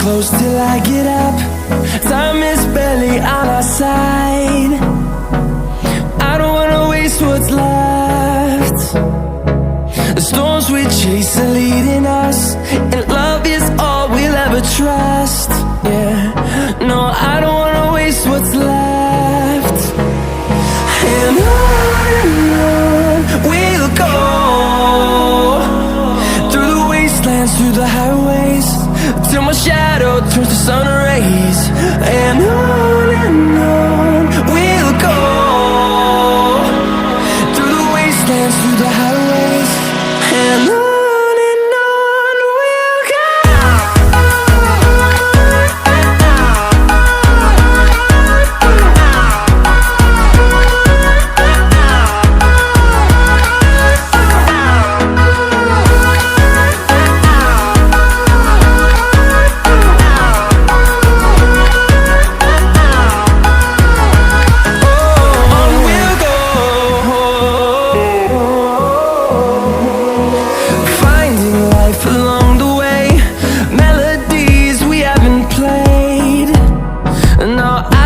close till I get up. Time is barely on our side. I don't wanna waste what's left. The storms we chase are leading us, and love is all we'll ever trust. Yeah, no, I don't wanna waste what's left. And on we'll go, through the wastelands, through the highways, till my shadow turns to sun